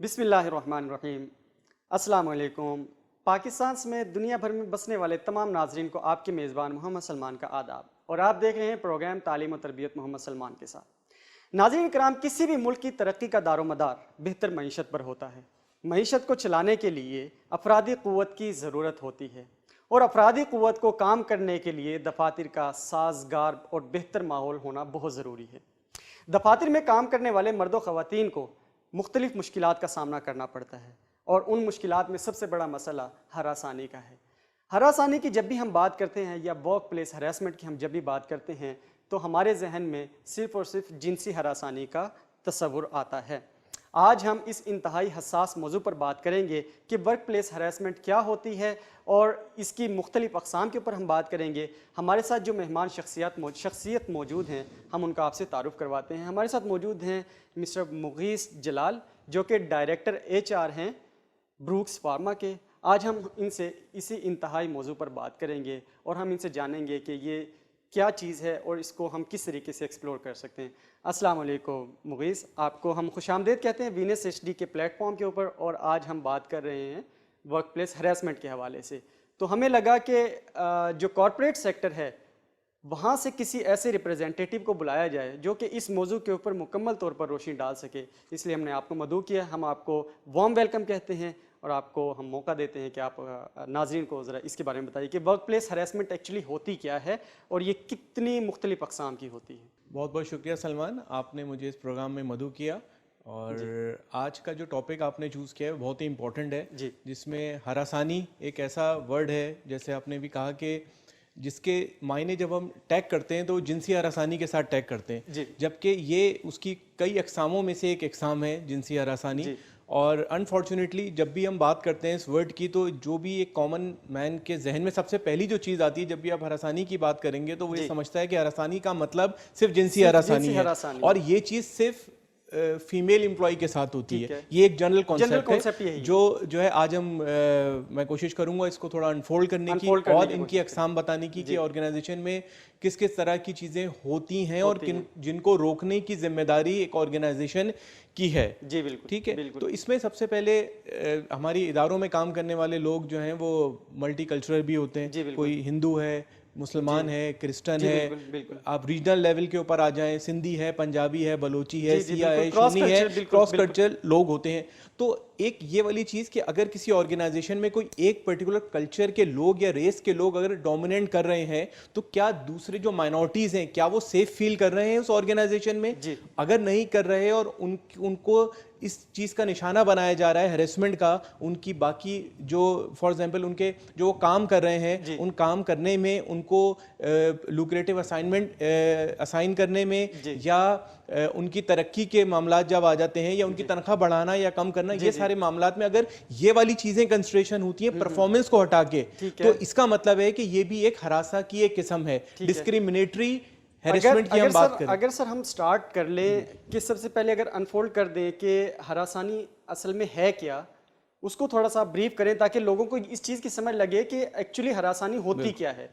بسم اللہ الرحمن الرحیم۔ السلام علیکم۔ پاکستان سمیت دنیا بھر میں بسنے والے تمام ناظرین کو آپ کے میزبان محمد سلمان کا آداب، اور آپ دیکھ رہے ہیں پروگرام تعلیم و تربیت محمد سلمان کے ساتھ۔ ناظرین کرام، کسی بھی ملک کی ترقی کا دار و مدار بہتر معیشت پر ہوتا ہے۔ معیشت کو چلانے کے لیے افرادی قوت کی ضرورت ہوتی ہے، اور افرادی قوت کو کام کرنے کے لیے دفاتر کا سازگار اور بہتر ماحول ہونا بہت ضروری ہے۔ دفاتر میں کام کرنے والے مرد و خواتین کو مختلف مشکلات کا سامنا کرنا پڑتا ہے، اور ان مشکلات میں سب سے بڑا مسئلہ ہراسانی کا ہے۔ ہراسانی کی جب بھی ہم بات کرتے ہیں، یا ورک پلیس ہراسمنٹ کی ہم جب بھی بات کرتے ہیں، تو ہمارے ذہن میں صرف اور صرف جنسی ہراسانی کا تصور آتا ہے۔ آج ہم اس انتہائی حساس موضوع پر بات کریں گے کہ ورک پلیس ہراسمنٹ کیا ہوتی ہے، اور اس کی مختلف اقسام کے اوپر ہم بات کریں گے۔ ہمارے ساتھ جو مہمان شخصیت موجود ہیں، ہم ان کا آپ سے تعارف کرواتے ہیں۔ ہمارے ساتھ موجود ہیں مسٹر مغیث جلال، جو کہ ڈائریکٹر HR ہیں بروکس فارما کے۔ آج ہم ان سے اسی انتہائی موضوع پر بات کریں گے، اور ہم ان سے جانیں گے کہ یہ کیا چیز ہے اور اس کو ہم کس طریقے سے ایکسپلور کر سکتے ہیں۔ السلام علیکم مغیث، آپ کو ہم خوش آمدید کہتے ہیں وینس HD کے پلیٹ فارم کے اوپر، اور آج ہم بات کر رہے ہیں ورک پلیس ہراسمنٹ کے حوالے سے۔ تو ہمیں لگا کہ جو کارپوریٹ سیکٹر ہے، وہاں سے کسی ایسے ریپرزینٹیٹیو کو بلایا جائے جو کہ اس موضوع کے اوپر مکمل طور پر روشنی ڈال سکے، اس لیے ہم نے آپ کو مدعو کیا۔ ہم آپ کو وارم ویلکم کہتے ہیں، اور آپ کو ہم موقع دیتے ہیں کہ آپ ناظرین کو ذرا اس کے بارے میں بتائیے کہ ورک پلیس ہراسمنٹ ایکچولی ہوتی کیا ہے، اور یہ کتنی مختلف اقسام کی ہوتی ہے۔ بہت بہت شکریہ سلمان، آپ نے مجھے اس پروگرام میں مدعو کیا، اور آج کا جو ٹاپک آپ نے چوز کیا ہے بہت ہی امپورٹنٹ ہے، جس میں ہراسانی ایک ایسا ورڈ ہے، جیسے آپ نے بھی کہا کہ جس کے معنی جب ہم ٹیگ کرتے ہیں تو جنسی ہراسانی کے ساتھ ٹیگ کرتے ہیں، جبکہ یہ اس کی کئی اقساموں میں سے ایک اقسام ہے جنسی ہراسانی۔ اور انفارچونیٹلی جب بھی ہم بات کرتے ہیں اس ورڈ کی، تو جو بھی ایک کامن مین کے ذہن میں سب سے پہلی جو چیز آتی ہے جب بھی آپ ہراسانی کی بات کریں گے، تو وہ یہ سمجھتا ہے کہ ہراسانی کا مطلب صرف جنسی ہراسانی ہے، اور یہ چیز صرف فیمیل امپلائی کے ساتھ ہوتی ہے۔ یہ ایک جنرل کانسیپٹ ہے جو ہے آج میں کوشش کروں گا اس کو تھوڑا انفولڈ کرنے کی، اور ان کی اقسام بتانے کی کہ آرگنائزیشن میں کس کس طرح کی چیزیں ہوتی ہیں، اور جن کو روکنے کی ذمہ داری ایک آرگنائزیشن کی ہے۔ جی بالکل، ٹھیک ہے۔ تو اس میں سب سے پہلے ہماری اداروں میں کام کرنے والے لوگ جو ہیں وہ ملٹی کلچرل بھی ہوتے ہیں، کوئی ہندو ہے، مسلمان ہے، کرسچن ہے، آپ ریجنل لیول کے اوپر آ جائیں، سندھی ہے، پنجابی ہے، بلوچی ہے، سیاہ ہے، شونی ہے، کراس کلچرل لوگ ہوتے ہیں۔ تو ایک یہ والی چیز کہ اگر کسی آرگنائزیشن میں کوئی ایک پرٹیکولر کلچر کے لوگ یا ریس کے لوگ اگر ڈومیننٹ کر رہے ہیں، تو کیا دوسرے جو مائنورٹیز ہیں کیا وہ سیف فیل کر رہے ہیں اس آرگنائزیشن میں؟ اگر نہیں کر رہے، اور ان کو اس چیز کا نشانہ بنایا جا رہا ہے ہریسمنٹ کا، ان کی باقی جو فار ایگزامپل ان کے جو کام کر رہے ہیں، ان کام کرنے میں ان کو لوکریٹو اسائنمنٹ اسائن کرنے میں، یا ان کی ترقی کے معاملات جب آ جاتے ہیں، یا ان کی تنخواہ بڑھانا یا کم کرنا، یہ سارے معاملات میں اگر یہ والی چیزیں کنسیڈریشن ہوتی ہیں پرفارمنس کو ہٹا کے، تو اس کا مطلب ہے کہ یہ بھی ایک ہراساں کی ایک قسم ہے، ڈسکریمنیٹری ہیرسمنٹ کی ہم بات کریں۔ اگر سر ہم سٹارٹ کر لیں کہ سب سے پہلے اگر انفولڈ کر دیں کہ ہراسانی اصل میں ہے کیا، اس کو تھوڑا سا بریف کریں تاکہ لوگوں کو اس چیز کی سمجھ لگے کہ ایکچولی ہراسانی ہوتی کیا ہے،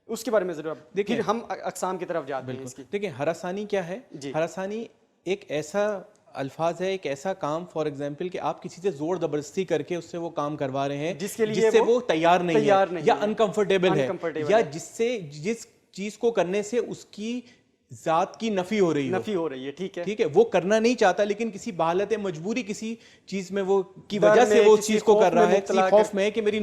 اس کے بارے میں ضرور دیکھیں، ہم اقسام کی طرف جاتے ہیں اس کی۔ دیکھیں ہراسانی کیا ہے؟ ہراسانی ایک ایسا الفاظ ہے، ایک ایسا کام فار ایگزامپل کہ آپ کسی سے زور زبردستی کر کے اس سے وہ کام کروا رہے ہیں جس سے وہ تیار نہیں ہے، یا انکمفرٹیبل ہے، یا جس چیز کو کرنے سے اس کی ذات کی نفی ہو رہی ہے، ٹھیک ہے، وہ کرنا نہیں چاہتا لیکن کسی بحالت مجبوری کسی چیز میں وہ کی وجہ سے وہ اس چیز کو کر رہا ہے، کسی خوف میں ہے کہ میری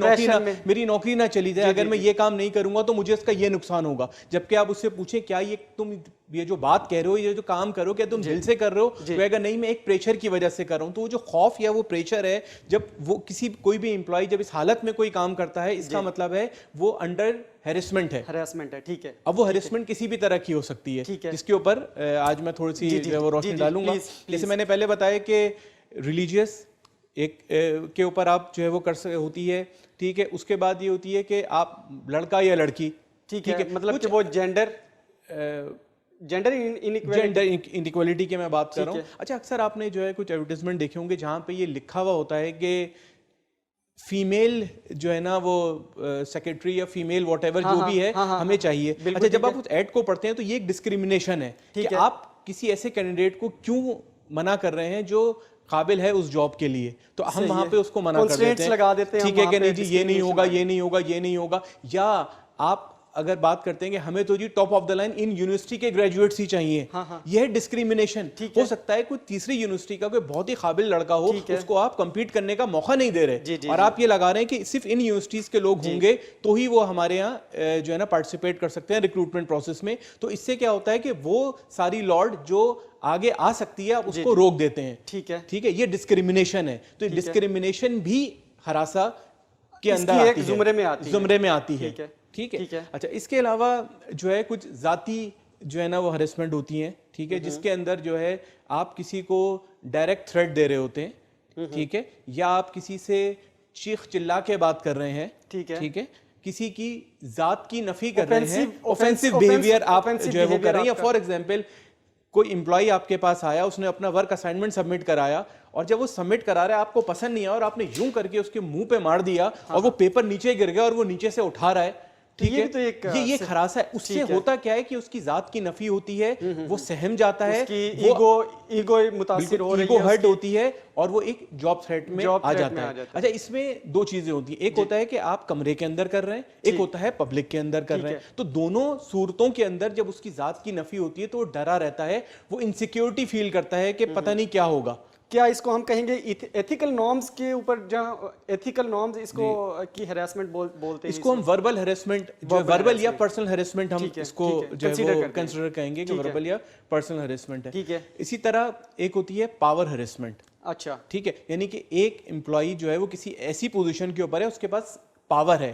نوکری نہ چلی جائے، اگر میں یہ کام نہیں کروں گا تو مجھے اس کا یہ نقصان ہوگا۔ جبکہ آپ اس سے پوچھیں کیا تم یہ جو بات کہہ رہے ہو، یہ جو کام کرو، کیا تم دل سے کر رہے ہو؟ تو اگر نہیں، میں ایک پریشر کی وجہ سے کر رہا ہوں۔ تو وہ جو خوف یا وہ پریشر ہے، جب وہ کوئی بھی امپلائی جب اس حالت میں کوئی کام کرتا ہے، اس کا مطلب ہے وہ انڈر ہیرسمنٹ ہے، ٹھیک ہے۔ اب وہ ہیرسمنٹ کسی بھی طرح کی ہو سکتی ہے، جس کے اوپر آج میں تھوڑی سی روشنی ڈالوں گا۔ جیسے میں نے پہلے بتایا کہ ریلیجیس ایک کے اوپر آپ جو ہے وہ کر ہوتی ہے، ٹھیک ہے۔ اس کے بعد یہ ہوتی ہے کہ آپ لڑکا یا لڑکی، ٹھیک ہے، مطلب کہ وہ جینڈر انیکوالٹی کی میں بات کر رہا ہوں۔ اچھا، اکثر آپ نے جو ہے کچھ ایڈورٹیزمنٹ دیکھے ہوں گے جہاں پہ یہ لکھا ہوا ہوتا ہے کہ فیمیل جو ہے نا وہ سیکرٹری یا فیمیل واٹ ایور جو بھی ہے ہمیں چاہیے۔ اچھا، جب آپ اس ایڈ کو پڑھتے ہیں تو یہ ایک ڈسکریمنیشن ہے کہ آپ کسی ایسے کینڈیڈیٹ کو کیوں منع کر رہے ہیں جو قابل ہے اس جاب کے لیے تو ہم وہاں پہ اس کو منع کر دیتے ہیں, ٹھیک ہے کہ نہیں جی یہ نہیں ہوگا, یہ نہیں ہوگا, یہ نہیں ہوگا. یا آپ اگر بات کرتے ہیں کہ ہمیں تو جی ٹاپ آف دا لائن ان یونیورسٹی کے گریجویٹس ہی چاہیے, یہ ہے ڈسکریمنیشن. ہو سکتا ہے کوئی تیسری یونیورسٹی کا کوئی بہت ہی قابل لڑکا ہو, اس کو آپ کمپیٹ کرنے کا موقع نہیں دے رہے, اور آپ یہ لگا رہے ہیں کہ صرف ان یونیورسٹیز کے لوگ ہوں گے تو ہی وہ ہمارے یہاں جو ہے نا پارٹیسپیٹ کر سکتے ہیں ریکروٹمنٹ پروسیس میں. تو اس سے کیا ہوتا ہے کہ وہ ساری لارڈ جو آگے آ سکتی ہے اس کو روک دیتے ہیں. ٹھیک ہے, یہ ڈسکریمنیشن ہے. تو ڈسکریمنیشن بھی ہراساں کے اندر آتی ہے, زمرے میں آتی ہے. ٹھیک ہے. اچھا اس کے علاوہ جو ہے کچھ ذاتی جو ہے نا وہ ہریسمنٹ ہوتی ہیں, ٹھیک ہے, جس کے اندر جو ہے آپ کسی کو ڈائریکٹ تھریٹ دے رہے ہوتے ہیں, ٹھیک ہے, یا آپ کسی سے چیخ چلا کے بات کر رہے ہیں, ٹھیک ہے, کسی کی ذات کی نفی کر رہے ہیں, اوفینسو بیہیویئر آپ جو ہے وہ کر رہے ہیں. یا فار ایگزامپل کوئی امپلائی آپ کے پاس آیا, اس نے اپنا ورک اسائنمنٹ سبمٹ کرایا, اور جب وہ سبمٹ کرا رہا ہے آپ کو پسند نہیں آیا اور آپ نے یوں کر کے اس کے منہ پہ مار دیا اور وہ پیپر نیچے گر گیا اور وہ نیچے سے اٹھا رہا ہے, ٹھیک ہے, یہ خراسہ ہے. اس سے ہوتا کیا ہے کہ اس کی ذات کی نفی ہوتی ہے, وہ سہم جاتا ہے, ایگو متاثر ہو رہی ہے, ایگو ہرٹ ہوتی ہے, اور وہ ایک جاب تھریٹ میں آ جاتا ہے. اچھا اس میں دو چیزیں ہوتی ہیں, ایک ہوتا ہے کہ آپ کمرے کے اندر کر رہے ہیں, ایک ہوتا ہے پبلک کے اندر کر رہے ہیں. تو دونوں صورتوں کے اندر جب اس کی ذات کی نفی ہوتی ہے تو وہ ڈرا رہتا ہے, وہ انسیکیورٹی فیل کرتا ہے کہ پتہ نہیں کیا ہوگا. کیا اس کو ہم کہیں گے ایتھیکل نارمز کے اوپر, جہاں ایتھیکل نارمز اس کو کی ہراسمنٹ بولتے ہیں, اس کو ہم وربل ہراسمنٹ, جو وربل یا پرسنل ہراسمنٹ ہم اس کو جو ہے وہ کنسیڈر کہیں گے کہ وربل یا پرسنل ہراسمنٹ ہے. ٹھیک ہے. اسی طرح ایک ہوتی ہے پاور ہراسمنٹ. اچھا ٹھیک ہے, یعنی کہ ایک امپلائی جو ہے وہ کسی ایسی پوزیشن کے اوپر ہے, اس کے پاس پاور ہے,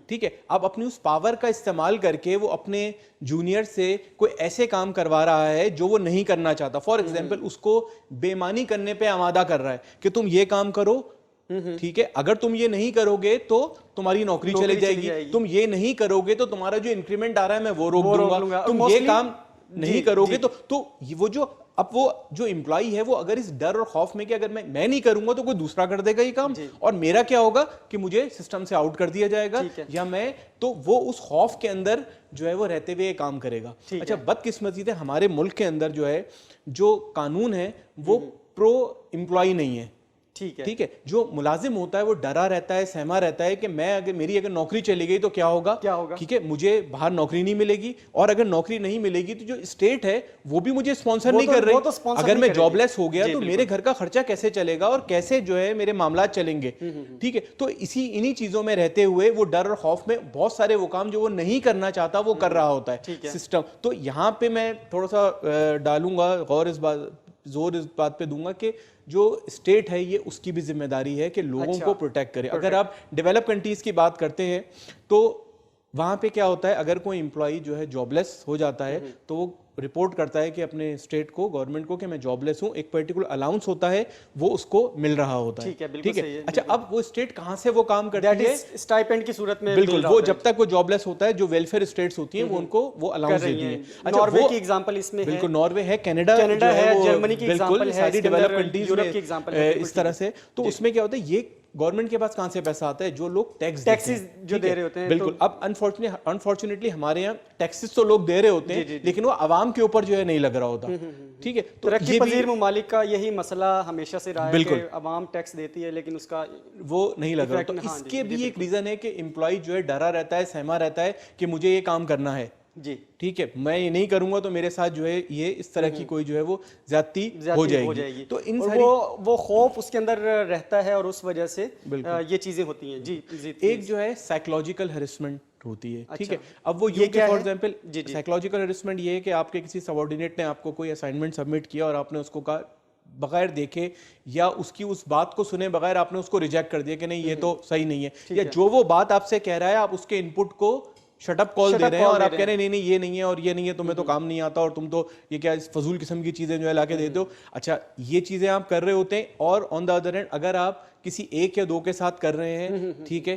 ٹھیک ہے, اب اپنی اس پاور کا استعمال کر کے وہ اپنے جونیئر سے کوئی ایسے کام کروا رہا ہے جو وہ نہیں کرنا چاہتا. فار ایگزامپل اس کو بے ایمانی کرنے پہ آمادہ کر رہا ہے کہ تم یہ کام کرو, ٹھیک ہے, اگر تم یہ نہیں کرو گے تو تمہاری نوکری چلے جائے گی, تم یہ نہیں کرو گے تو تمہارا جو انکریمنٹ آ رہا ہے میں وہ روک دوں گا, تم یہ کام نہیں کرو گے تو وہ جو اب وہ جو امپلائی ہے وہ اگر اس ڈر اور خوف میں کہ اگر میں نہیں کروں گا تو کوئی دوسرا کر دے گا یہ کام, اور میرا کیا ہوگا کہ مجھے سسٹم سے آؤٹ کر دیا جائے گا, یا میں, تو وہ اس خوف کے اندر جو ہے وہ رہتے ہوئے کام کرے گا. اچھا بدقسمتی سے ہمارے ملک کے اندر جو ہے جو قانون ہے وہ پرو امپلائی نہیں ہے. ٹھیک ہے, جو ملازم ہوتا ہے وہ ڈرا رہتا ہے, سہما رہتا ہے کہ میں میری اگر نوکری چلی گئی تو کیا ہوگا, ٹھیک ہے, مجھے باہر نوکری نہیں ملے گی, اور اگر نوکری نہیں ملے گی تو جو اسٹیٹ ہے وہ بھی مجھے اسپانسر نہیں کر رہی, اگر میں جاب لیس ہو گیا تو میرے گھر کا خرچہ کیسے چلے گا اور کیسے جو ہے میرے معاملات چلیں گے. ٹھیک ہے, تو انہی چیزوں میں رہتے ہوئے وہ ڈر اور خوف میں بہت سارے وہ کام جو وہ نہیں کرنا چاہتا وہ کر رہا ہوتا ہے سسٹم. تو یہاں پہ میں تھوڑا سا ڈالوں گا زور اس بات پہ دوں گا کہ جو اسٹیٹ ہے یہ اس کی بھی ذمہ داری ہے کہ لوگوں کو پروٹیکٹ کرے. اگر آپ ڈیولپ کنٹریز کی بات کرتے ہیں تو وہاں پہ کیا ہوتا ہے, اگر کوئی امپلائی جو ہے جاب لیس ہو جاتا ہے تو وہ رپورٹ کرتا ہے کہ اپنے اسٹیٹ کو, گورنمنٹ کو, کہ میں جاب لیس ہوں, ایک پرٹیکولر الاؤنس ہوتا ہے وہ اس کو مل رہا ہوتا ہے. ٹھیک ہے. اچھا اب وہ اسٹیٹ کہاں سے وہ کام کرتی ہے, اسٹائپنڈ کی صورت میں, بالکل, وہ جب تک وہ جاب لیس ہوتا ہے جو ویلفیئر اسٹیٹس ہوتی ہیں وہ ان کو وہ الاؤنس دیتی ہیں. ناروے کی ایگزامپل اس میں ہے, بالکل, ناروے ہے, کینیڈا ہے, جرمنی کی ایگزامپل ہے, ساری ڈیولپ کنٹریز میں اس طرح سے. تو اس میں کیا ہوتا ہے, یہ گورنمنٹ کے پاس کہاں سے پیسہ آتا ہے, جو لوگ ٹیکسز جو دے رہے ہوتے ہیں. بالکل, اب انفارچونیٹلی ہمارے یہاں ٹیکسز تو لوگ دے رہے ہوتے ہیں لیکن وہ عوام کے اوپر جو ہے نہیں لگ رہا ہوتا. ٹھیک ہے, ترقی پذیر ممالک کا یہی مسئلہ ہمیشہ سے رہا ہے کہ عوام ٹیکس دیتی ہے لیکن اس کا وہ نہیں لگ رہا. تو اس کے بھی ایک ریزن ہے کہ امپلائی جو ہے ڈرا رہتا ہے, سہما رہتا ہے کہ مجھے یہ کام کرنا ہے. جی ٹھیک ہے, میں یہ نہیں کروں گا تو میرے ساتھ جو ہے یہ اس طرح کی کوئی جو ہے وہ زیادتی ہو جائے گی. تو ان وہ خوف اس کے اندر رہتا ہے اور اس وجہ سے یہ چیزیں ہوتی ہیں. جی, ایک جو ہے سائیکولوجیکل ہراسمنٹ ہوتی ہے. ٹھیک ہے, اب وہ یہ کہ فار ایگزامپل سائیکولوجیکل ہراسمنٹ یہ ہے کہ آپ کے کسی سبارڈینیٹ نے آپ کو کوئی اسائنمنٹ سبمٹ کیا اور آپ نے اس کو کہا بغیر دیکھے یا اس کی اس بات کو سنے بغیر آپ نے اس کو ریجیکٹ کر دیا کہ نہیں یہ تو صحیح نہیں ہے, یا جو وہ بات آپ سے کہہ رہا ہے آپ اس کے انپٹ کو شٹ اپ کال دے رہے ہیں اور آپ کہہ رہے ہیں نہیں یہ نہیں ہے اور یہ نہیں ہے, تمہیں تو کام نہیں آتا اور تم تو یہ کیا فضول قسم کی چیزیں جو ہے لا کے دیتے ہو. اچھا یہ چیزیں آپ کر رہے ہوتے ہیں, اور آن دا ادر ہینڈ اگر آپ کسی ایک یا دو کے ساتھ کر رہے ہیں, ٹھیک ہے,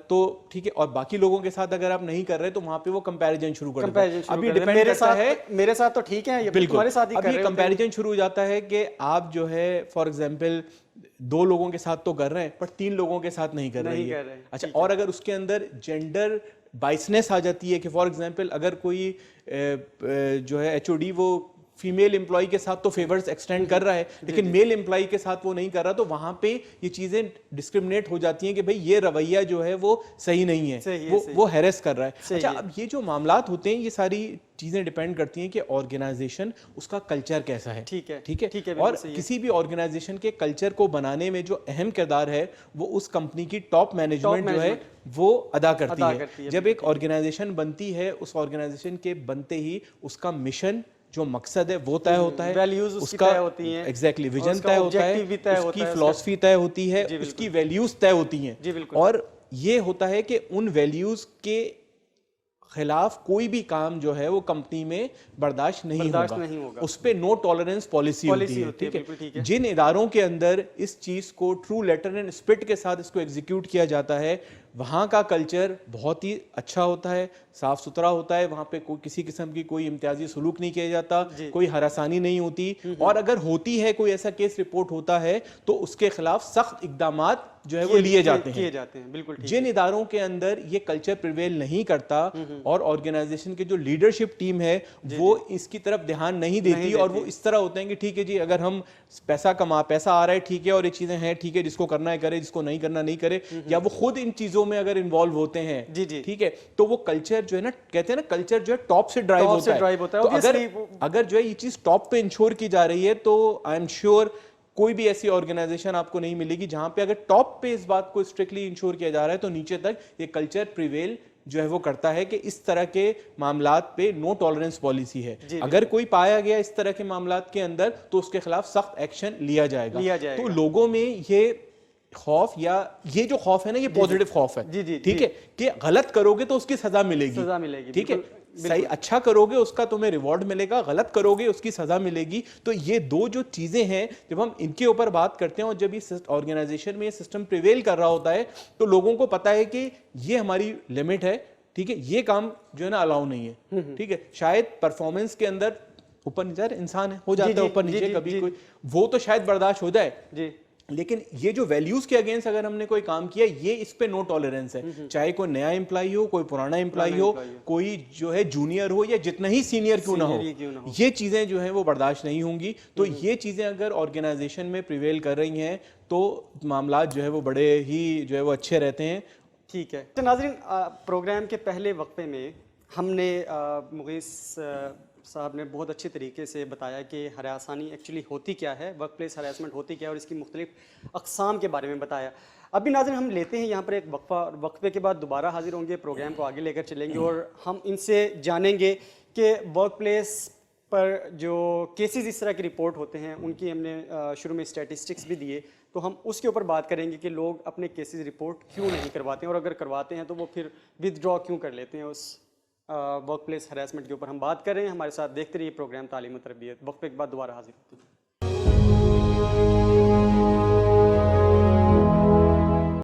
تو ٹھیک ہے, اور باقی لوگوں کے ساتھ اگر آپ نہیں کر رہے تو وہاں پہ وہ کمپیریزن شروع کر دیتے ہیں. ابھی ڈیپینڈ کرتا ہے, میرے ساتھ تو ٹھیک ہے, بالکل, ابھی کمپیریزن شروع ہو جاتا ہے کہ آپ جو ہے فار ایگزامپل 2 لوگوں کے ساتھ تو کر رہے ہیں پر 3 لوگوں کے ساتھ نہیں کر رہے ہیں. اچھا, اور اگر اس کے اندر جینڈر بائسنس آ جاتی ہے کہ فار ایگزامپل اگر کوئی جو ہے ایچ او ڈی وہ فیمیل امپلائی کے ساتھ تو فیورز ایکسٹینڈ کر رہا ہے لیکن میل امپلائی کے ساتھ وہ نہیں کر رہا, تو وہاں پہ یہ چیزیں ڈسکرمنیٹ ہو جاتی ہیں کہ بھئی یہ رویہ جو ہے وہ صحیح نہیں ہے, وہ ہیرس کر رہا ہے. اچھا, اب یہ جو معاملات ہوتے ہیں یہ ساری چیزیں ڈیپینڈ کرتی ہیں کہ آرگنائزیشن اس کا کلچر کیسا ہے. ٹھیک ہے, اور کسی بھی آرگنائزیشن کے کلچر کو بنانے میں جو اہم کردار ہے وہ اس کمپنی کی ٹاپ مینجمنٹ جو ہے وہ ادا کرتی ہے. جب ایک آرگنائزیشن بنتی ہے, اس آرگنائزیشن کے بنتے ہی اس کا مشن جو مقصد ہے وہ طے ہوتا ہے, ویلیوز اس کا ایگزیکٹلی ویژن طے ہوتا ہے, اس کی فلسفی طے ہوتی ہے, اس کی ویلیوز طے ہوتی ہیں, اور یہ ہوتا ہے کہ ان ویلیوز کے خلاف کوئی بھی کام جو ہے وہ کمپنی میں برداشت نہیں ہوگا, اس پہ نو ٹالرنس پالیسی ہوتی ہے. ٹھیک ہے, جن اداروں کے اندر اس چیز کو ٹرو لیٹر اینڈ اسپرٹ کے ساتھ اس کو ایگزیکیوٹ کیا جاتا ہے وہاں کا کلچر بہت ہی اچھا ہوتا ہے, صاف ستھرا ہوتا ہے, وہاں پہ کسی قسم کی کوئی امتیازی سلوک نہیں کیا جاتا, کوئی ہراسانی نہیں ہوتی, اور اگر ہوتی ہے کوئی ایسا کیس رپورٹ ہوتا ہے تو اس کے خلاف سخت اقدامات جو ہے وہ لیے جاتے ہیں. جن اداروں کے اندر یہ کلچر پریویل نہیں کرتا اور آرگنائزیشن کے جو لیڈرشپ ٹیم ہے وہ اس کی طرف دھیان نہیں دیتی اور وہ اس طرح ہوتے ہیں کہ ٹھیک ہے جی اگر ہم پیسہ آ رہا ہے ٹھیک ہے, اور یہ چیزیں ہیں ٹھیک ہے, جس کو کرنا ہے کرے, جس کو نہیں کرنا نہیں کرے, یا وہ خود ان چیزوں میں اگر انوالو ہوتے ہیں ٹھیک ہے, تو وہ کلچر جو ہے نا, کہتے ہیں نا کلچر جو ہے ٹاپ سے ڈرائیو ہوتا ہے. تو اگر جو ہے یہ چیز ٹاپ پہ انشور کی جا رہی ہے تو آئی ایم شیور کوئی بھی ایسی آرگنائزیشن آپ کو نہیں ملے گی جہاں پہ اگر ٹاپ پہ اس بات کو اسٹرکٹلی انشور کیا جا رہا ہے تو نیچے تک یہ کلچر پریویل جو ہے وہ کرتا ہے کہ اس طرح کے معاملات پہ نو ٹالرنس پالیسی ہے. اگر کوئی پایا گیا اس طرح کے معاملات کے اندر تو اس کے خلاف سخت ایکشن لیا جائے گا. تو لوگوں میں یہ خوف, یا یہ جو خوف ہے نا یہ پازیٹو خوف ہے, ٹھیک ہے, کہ غلط کرو گے تو اس کی سزا ملے گی, ٹھیک ہے, صحیح اچھا کرو گے اس کا تمہیں ریوارڈ ملے گا, غلط کرو گے اس کی سزا ملے گی. تو یہ دو جو چیزیں ہیں جب ہم ان کے اوپر بات کرتے ہیں اور جب یہ آرگنائزیشن میں یہ سسٹم پریویل کر رہا ہوتا ہے تو لوگوں کو پتا ہے کہ یہ ہماری لمٹ ہے, ٹھیک ہے, یہ کام جو ہے نا الاؤ نہیں ہے. ٹھیک ہے, شاید پرفارمنس کے اندر اوپر نیچے انسان ہے, ہو جاتا ہے اوپر نیچے کبھی کوئی, وہ تو شاید برداشت ہو جائے, لیکن یہ جو ویلیوز کے اگینسٹ اگر ہم نے کوئی کام کیا یہ اس پہ نو ٹالرنس ہے, چاہے کوئی نیا امپلائی ہو, کوئی پرانا امپلائی ہو, کوئی جو ہے جونیئر ہو یا جتنا ہی سینئر کیوں نہ ہو, یہ چیزیں جو ہیں وہ برداشت نہیں ہوں گی. تو یہ چیزیں اگر آرگنائزیشن میں پریویل کر رہی ہیں تو معاملات جو ہے وہ بڑے ہی جو ہے وہ اچھے رہتے ہیں. ٹھیک ہے. تو ناظرین, پروگرام کے پہلے وقفے میں ہم نے مغیث صاحب نے بہت اچھے طریقے سے بتایا کہ ہراسانی ایکچولی ہوتی کیا ہے, ورک پلیس ہراسمنٹ ہوتی کیا ہے, اور اس کی مختلف اقسام کے بارے میں بتایا. ابھی ناظرین ہم لیتے ہیں یہاں پر ایک وقفے کے بعد دوبارہ حاضر ہوں گے, پروگرام کو آگے لے کر چلیں گے اور ہم ان سے جانیں گے کہ ورک پلیس پر جو کیسز اس طرح کے رپورٹ ہوتے ہیں ان کی ہم نے شروع میں اسٹیٹسٹکس بھی دیے, تو ہم اس کے اوپر بات کریں گے کہ لوگ اپنے کیسز رپورٹ کیوں نہیں کرواتے ہیں, اور اگر کرواتے ہیں تو وہ پھر ود ڈرا کیوں کر لیتے ہیں. اس ورک پلیس ہراسمنٹ کے اوپر ہم بات کر رہے ہیں. ہمارے ساتھ دیکھتے رہیے پروگرام تعلیم و تربیت. وقفے کے بعد دوبارہ حاضر ہوتے ہیں.